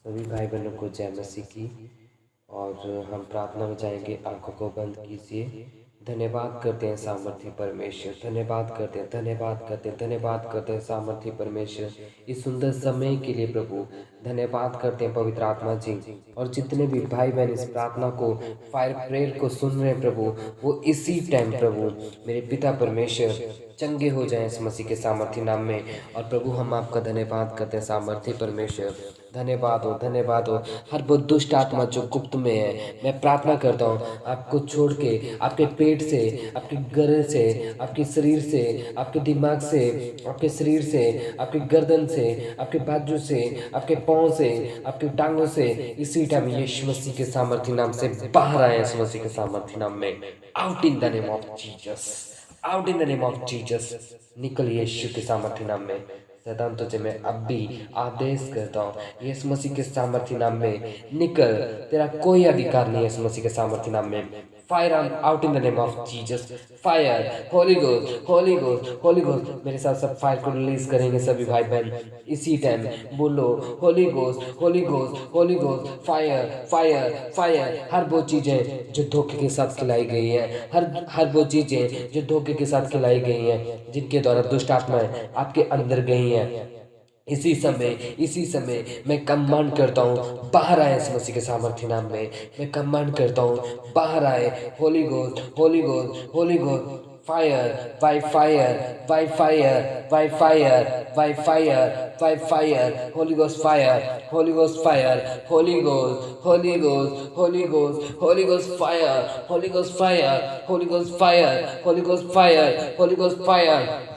सभी भाई बहनों को जय मसीह की। और हम प्रार्थना में जाएंगे। आंखों को बंद कीजिए। धन्यवाद करते हैं सामर्थ्य परमेश्वर, धन्यवाद करते हैं, धन्यवाद करते हैं, धन्यवाद करते हैं सामर्थ्य परमेश्वर, इस सुंदर समय के लिए प्रभु। धन्यवाद करते हैं पवित्र आत्मा जी। और जितने भी भाई बहन इस प्रार्थना को, फायर प्रेयर को सुन रहे हैं प्रभु, वो इसी टाइम प्रभु मेरे पिता परमेश्वर चंगे हो जाएं इस मसीह के सामर्थ्य नाम में। और प्रभु हम आपका धन्यवाद करते हैं सामर्थ्य परमेश्वर। धन्यवाद हो, धन्यवाद हो। हर वो दुष्ट आत्मा जो गुप्त में है, मैं प्रार्थना करता हूँ आपको छोड़ के, आपके पेट से, आपके गले से, आपके शरीर से, आपके दिमाग से, आपके शरीर से, आपके गर्दन से, आपके बाजू से, आपके पाँव से, आपके टांगों से, इसी टाइम यीशु मसीह के सामर्थ्य नाम से बाहर आए। इस मसीह के सामर्थ्य नाम में out in the name of Jesus, out in the name of Jesus. निकल यीशु के सामर्थ्य नाम में। शैतान तुझे मैं अब भी आदेश करता हूँ, यीशु मसीह के सामर्थ्य नाम में निकल। तेरा कोई अधिकार नहीं है इस मसीह के सामर्थ्य नाम में। Fire out in the name of Jesus. Fire, Holi ghost, holy ghost, holy ghost. मेरे साथ सब फायर को रिलीज करेंगे सभी भाई बहन इसी टाइम। बोलो holy ghost, holy ghost, holy ghost. Fire, fire, fire. हर वो चीजें जो धोखे के साथ खिलाई गई है, हर वो चीजें जो धोखे के साथ खिलाई गई हैं, जिनके द्वारा दुष्ट आत्माएं आपके अंदर गई हैं, इसी समय मैं कमांड करता हूँ बाहर आए इस मसीह के सामर्थ्य नाम में। मैं कमांड करता हूँ बाहर आए। Holi ghost, holy ghost, holy ghost. Fire, by fire, by fire, by fire, by fire, by fire. Holi ghost fire, Holi ghost fire, Holi ghost, holy ghost, holy ghost, holy ghost fire, Holi ghost fire, Holi ghost fire, Holi ghost fire, Holi ghost fire.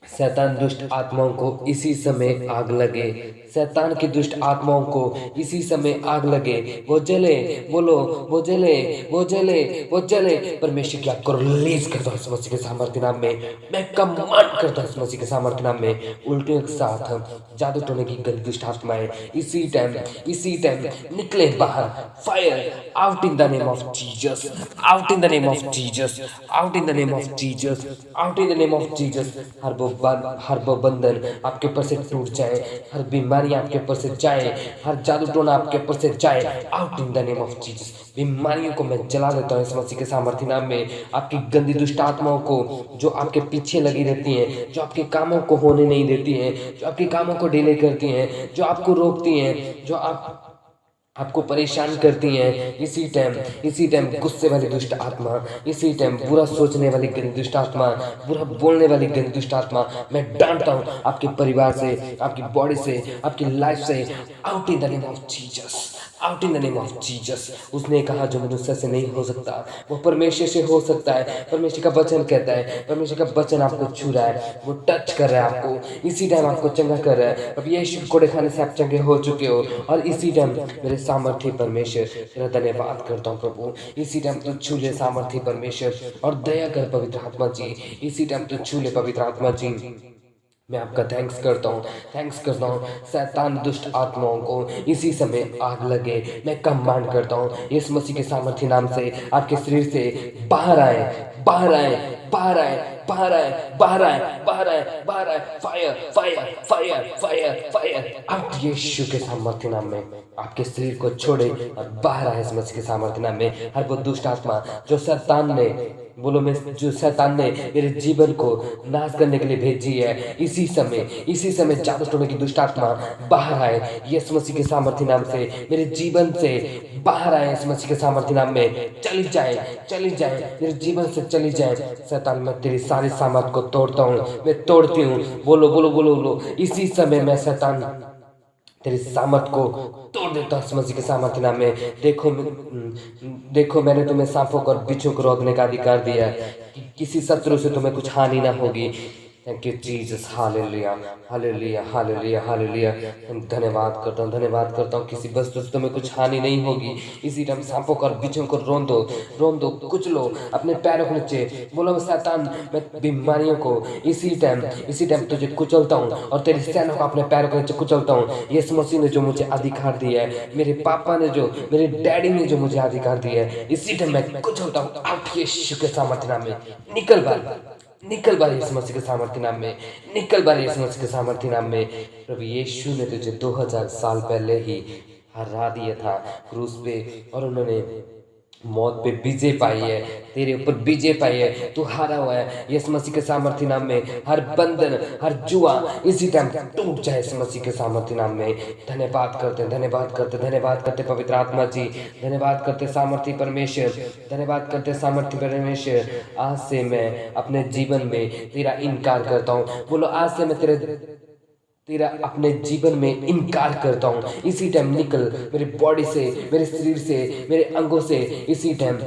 शैतान दुष्ट आत्माओं को इसी समय आग लगे। शैतान की दुष्ट आत्माओं को इसी समय आग लगे। वो जले, बोलो वो जले, वो जले, वो जले। परमेश्वर की आग को रिलीज करता हूँ इस मसीह के सामर्थ्य नाम में। मैं कमांड करता हूँ इस मसीह के सामर्थ्य नाम में। उल्टे के साथ जादू टोने की गंदी दुष्ट आत्माएं इसी टाइम निकले बाहर। Fire out in the name of Jesus, out in the name of Jesus, out in the name of Jesus, out in the name of Jesus. हर वो बंधन आपके ऊपर से टूट जाए, हर बीमारी आपके ऊपर से जाए, हर जादू टोना आपके ऊपर से जाए। Out in the name of Jesus. बीमारियों को मैं जला देता हूँ इस मसीह के सामर्थ्य नाम में। आपकी गंदी दुष्ट आत्माओं को जो आपके पीछे लगी रहती हैं, जो आपके कामों को होने नहीं देती हैं, जो आपके कामों को डिले करती हैं, जो आपको रोकती हैं, जो आपको परेशान करती हैं, इसी टाइम गुस्से वाली दुष्ट आत्मा, इसी टाइम बुरा सोचने वाली गंदी दुष्ट आत्मा, बुरा बोलने वाली गंदी दुष्ट आत्मा, मैं डांटता हूँ आपके परिवार से, आपकी बॉडी से, आपकी लाइफ से। Out in the name of Jesus, out in the name of Jesus. उसने कहा जो मनुष्य से नहीं हो सकता वो परमेश्वर से हो सकता है। परमेश्वर का वचन कहता है, परमेश्वर का वचन आपको छू रहा है, वो टच कर रहा है आपको, इसी टाइम आपको चंगा कर रहा है। अब यीशु कोड़े खाने से आप चंगे हो चुके हो। और इसी टाइम मेरे सामर्थ्य परमेश्वर, तेरा धन्यवाद करता हूँ प्रभु। इसी टाइम तो छू ले सामर्थ्य परमेश्वर, और दया कर पवित्र आत्मा जी। इसी टाइम तो छू ले पवित्र आत्मा जी। मैं आपका थैंक्स करता हूँ। शैतान दुष्ट आत्माओं को इसी समय आग लगे। मैं कमांड करता हूँ इस मसीह के सामर्थ्य नाम से आपके शरीर से बाहर आए, बाहर आए, बाहर आए, बाहर आए, बाहर आए, बाहर आए, बाहर आए। Fire, fire, fire, fire, fire. Out Yeshu के सामर्थ्य नाम में। आपके शरीर को छोड़े और बाहर आए इस मसीह के सामर्थ्य नाम में। हर वो दुष्ट आत्मा जो शैतान ने, बोलो मैं, जो शैतान ने मेरे जीवन को नाश करने के लिए भेजी है, इसी समय जादू टोने की दुष्ट आत्मा बाहर आए यीशु मसीह के सामर्थ्य नाम से। मेरे जीवन से बाहर आए इस मसीह के सामर्थ्य नाम में। चली जाए, चली जाए, मेरे जीवन से चली जाए। शैतान मैं तेरी सारी सामर्थ को तोड़ता हूँ, मैं तोड़ती हूँ। बोलो बोलो बोलो बोलो। इसी समय मैं शैतान तेरी सामर्थ को तोड़ देता हूँ मसीह के सामर्थ्य नाम में। देखो मैंने तुम्हें सांपों को और बिच्छू को रोकने का अधिकार दिया है कि किसी शत्रु से तुम्हें कुछ हानि ना होगी। Thank you Jesus, hallelujah, hallelujah, hallelujah, hallelujah. धन्यवाद करता हूँ। किसी वस्तु से तुम्हें कुछ हानि नहीं होगी। इसी टाइम सांपों को और बिच्छू को रोन दो, कुचलो अपने पैरों के नीचे। बोलो शैतान मैं बीमारियों को इसी टाइम तुझे कुचलता हूँ और तेरी सेना को अपने पैरों के नीचे कुचलता हूँ। यीशु मसीह ने जो मुझे अधिकार दिया है, मेरे पापा ने जो, मेरे डैडी ने जो मुझे अधिकार दिया है, इसी टाइम मैं कुचलता हूँ। आउट यीशु के सामर्थ्य नाम में। निकल बाहर, निकल बार यीशु मसीह के सामर्थ्य नाम में, निकल बार यीशु मसीह के सामर्थ्य नाम में। प्रभु यीशु ने तुझे 2000 साल पहले ही हरा दिया था क्रूस पे, और उन्होंने मौत पे विजय पाई है, तेरे ऊपर विजय पाई है, तू हारा हुआ है। यीशु मसीह के सामर्थ्य नाम में हर बंधन, हर जुआ इसी टाइम टूट जाए यीशु मसीह के सामर्थ्य नाम में। धन्यवाद करते, धन्यवाद करते, धन्यवाद करते पवित्र आत्मा जी, धन्यवाद करते सामर्थ्य परमेश्वर, धन्यवाद करते सामर्थ्य परमेश्वर। आज से मैं अपने जीवन में तेरा इनकार करता हूँ। बोलो, आज से मैं तेरा अपने जीवन में इनकार करता हूँ। इसी टाइम निकल मेरी बॉडी से, मेरे शरीर से, मेरे अंगों से। इसी टाइम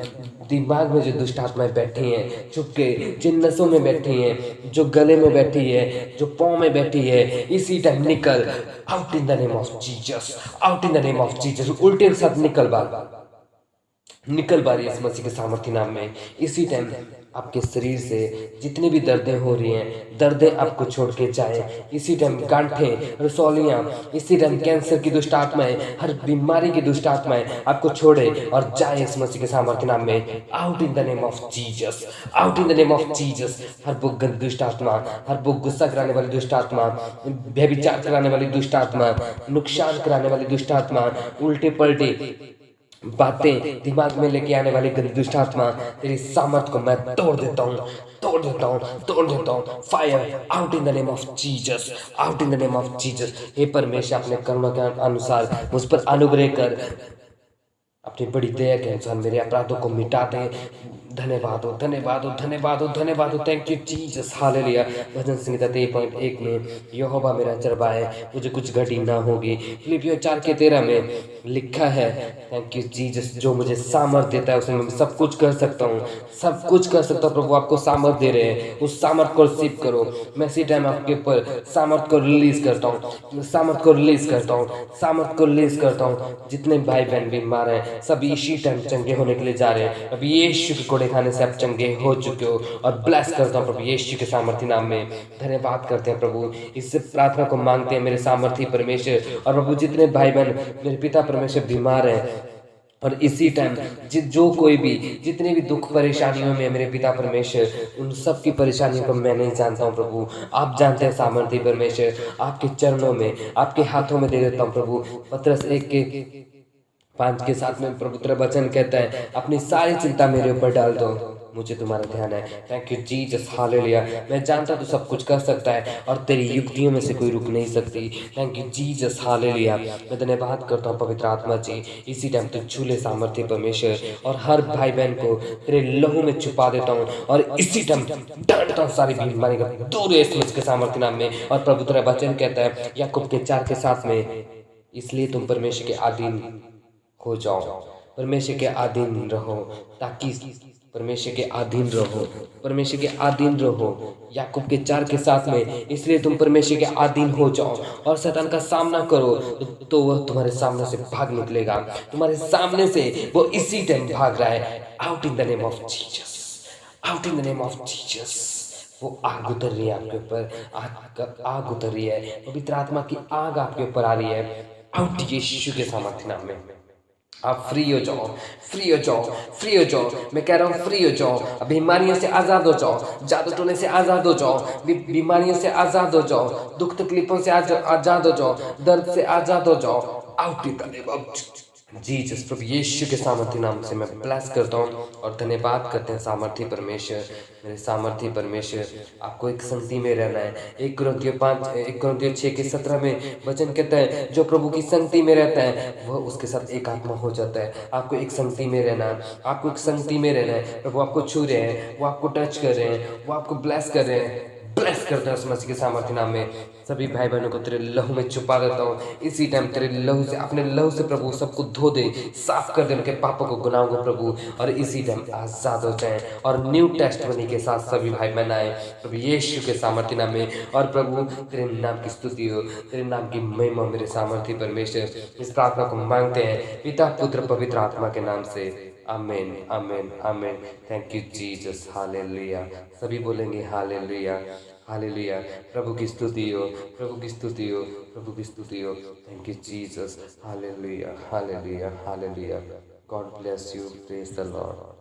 दिमाग में जो दुष्ट आत्माएं बैठी हैं, चुपके जिन नसों में बैठी हैं, जो गले में बैठी है, जो पाँव में बैठी है, इसी टाइम निकल। Out in the name of Jesus, out in the name of Jesus. उल्टे के साथ निकल बार यीशु मसीह के सामर्थ्य नाम में। इसी टाइम आपके शरीर से जितनी भी दर्दें हो रही हैं, दर्दें आपको छोड़ के जाए। इसी टाइम गांठें, रसौलियाँ, इसी टाइम कैंसर की दुष्ट आत्माएं, हर बीमारी की दुष्ट आत्माएं आपको छोड़े और जाए इस मसीह के सामर्थ्य नाम में। Out in the name of Jesus, out in the name of Jesus. हर वो दुष्ट आत्मा, हर वो गुस्सा कराने वाली दुष्ट आत्मा, व्यभिचार कराने वाली दुष्ट आत्मा, नुकसान कराने वाली दुष्ट आत्मा, उल्टे पलटे बातें दिमाग में लेके आने वाली गंदी दुष्ट आत्मा, तेरी सामर्थ को मैं तोड़ देता हूँ, तोड़ देता हूँ, तोड़ देता हूँ। Fire out in the name of Jesus, out in the name of Jesus. हे परमेश्वर, अपने करुणा के अनुसार मुझ पर अनुग्रह कर, अपनी बड़ी दया के अनुसार मेरे अपराधों को मिटा दे। धन्यवाद हो, धन्यवाद हो, धन्यवाद हो, धन्यवाद हो। Thank you Jesus, hallelujah. भजन संहिता 3.1 में यहोवा मेरा चरवाहा है, मुझे कुछ घटी ना होगी। फिलिपियों 4:13 में लिखा है, थैंक यू जीसस, जो मुझे सामर्थ देता है उसमें मैं सब कुछ कर सकता हूँ, सब कुछ कर सकता हूँ। प्रभु आपको सामर्थ दे रहे हैं, उस सामर्थ को रिसीव करो। मैं इसी टाइम आपके ऊपर सामर्थ को रिलीज करता हूँ, सामर्थ को रिलीज करता हूँ, सामर्थ को रिलीज करता हूँ। जितने भाई बहन बीमार हैं, सभी इसी टाइम चंगे होने के लिए जा रहे हैं। अभी यीशु के कोड़े खाने से आप चंगे हो चुके हो, और ब्लेस करता हूँ प्रभु यीशु के सामर्थ्य नाम में। धन्यवाद करते हैं प्रभु, इससे प्रार्थना को मांगते हैं मेरे सामर्थ्य परमेश्वर। और प्रभु जितने भाई बहन मेरे पिता परमेश्वर बीमार हैं, और इसी टाइम जो कोई भी जितने भी दुख परेशानियों में मेरे पिता परमेश्वर, उन सब की परेशानियों को मैं नहीं जानता हूँ प्रभु, आप जानते हैं सामर्थ्य परमेश्वर। आपके चरणों में, आपके हाथों में दे देता हूँ प्रभु। पत्रस 1:5 के साथ में प्रभु तेरा वचन कहता है, अपनी सारी चिंता मेरे ऊपर डाल दो, मुझे तुम्हारा ध्यान है। Thank you Jesus, hallelujah. मैं जानता तू सब कुछ कर सकता है, और तेरी युक्तियों में से कोई रुक नहीं सकती। Thank you Jesus, hallelujah. मैं धन्यवाद करता हूँ पवित्र आत्मा जी, इसी टाइम तू छूले सामर्थ्य परमेश्वर, और हर भाई बहन को तेरे लहू में छुपा देता हूँ, और इसी टाइम डांटता हूँ सारी बीमारी का दूर है इस के सामर्थ्य नाम में। और प्रभु तेरा वचन कहता है याकूब के 4:7 में, इसलिए तुम परमेश्वर के अधीन हो जाओ, परमेश्वर के अधीन रहो, ताकि परमेश्वर के अधीन रहो, परमेश्वर के अधीन रहो। याकूब के 4:7 में, इसलिए तुम परमेश्वर के अधीन हो जाओ और शैतान का सामना करो, तो वह तुम्हारे सामने से भाग निकलेगा। तुम्हारे सामने से वो इसी टाइम भाग रहा है। Out in the name of Jesus, out in the name of Jesus. वो आग उतर रही है आपके ऊपर, आग उतर रही है, पवित्र आत्मा की आग आपके ऊपर आ रही है। आउट यीशु के सामर्थ्य नाम में आप फ्री हो जाओ, फ्री हो जाओ, फ्री हो जाओ। मैं कह रहा हूँ फ्री हो जाओ, बीमारियों से आज़ाद हो जाओ, जादू टोने से आज़ाद हो जाओ, बीमारियों से आज़ाद हो जाओ, दुख तकलीफों से आज़ाद हो जाओ, दर्द से आज़ाद हो जाओ। Out in the name of Jesus. प्रभु यीशु के सामर्थ्य नाम से मैं ब्लेस करता हूँ, और धन्यवाद करते हैं सामर्थ्य परमेश्वर, मेरे सामर्थ्य परमेश्वर। आपको एक संगति में रहना है। 1 कुरिन्थियों 6:17 में वचन कहता है, जो प्रभु की संगति में रहता है वह उसके साथ एक आत्मा हो जाता है। आपको एक संगति में रहना है, आपको एक संगति में रहना है। प्रभु आपको छू रहे हैं, वो आपको टच कर रहे हैं, वो आपको ब्लेस कर रहे हैं। ब्लेस करता है उस मसीह के सामर्थ्य नाम में। सभी भाई बहनों को तेरे लहू में छुपा देता हूँ। इसी टाइम तेरे लहू से, अपने लहू से प्रभु सबको धो दे, साफ कर दे उनके पापों को, गुनाहों को प्रभु, और इसी टाइम आजाद हो जाए, और न्यू टेस्टमनी के साथ सभी भाई बहन आए प्रभु यीशु के सामर्थ्य नाम में। और प्रभु तेरे नाम की स्तुति हो, तेरे नाम की महिमा मेरे सामर्थ्य परमेश्वर। इस प्रार्थना को मांगते हैं पिता पुत्र पवित्र आत्मा के नाम से, amen, amen, amen. Thank you Jesus, hallelujah. सभी बोलेंगे हालेलुया, हालेलुया। प्रभु की स्तुति हो, प्रभु की स्तुति हो, प्रभु की स्तुति हो। Thank you Jesus, hallelujah, hallelujah, hallelujah. God bless you, praise the Lord.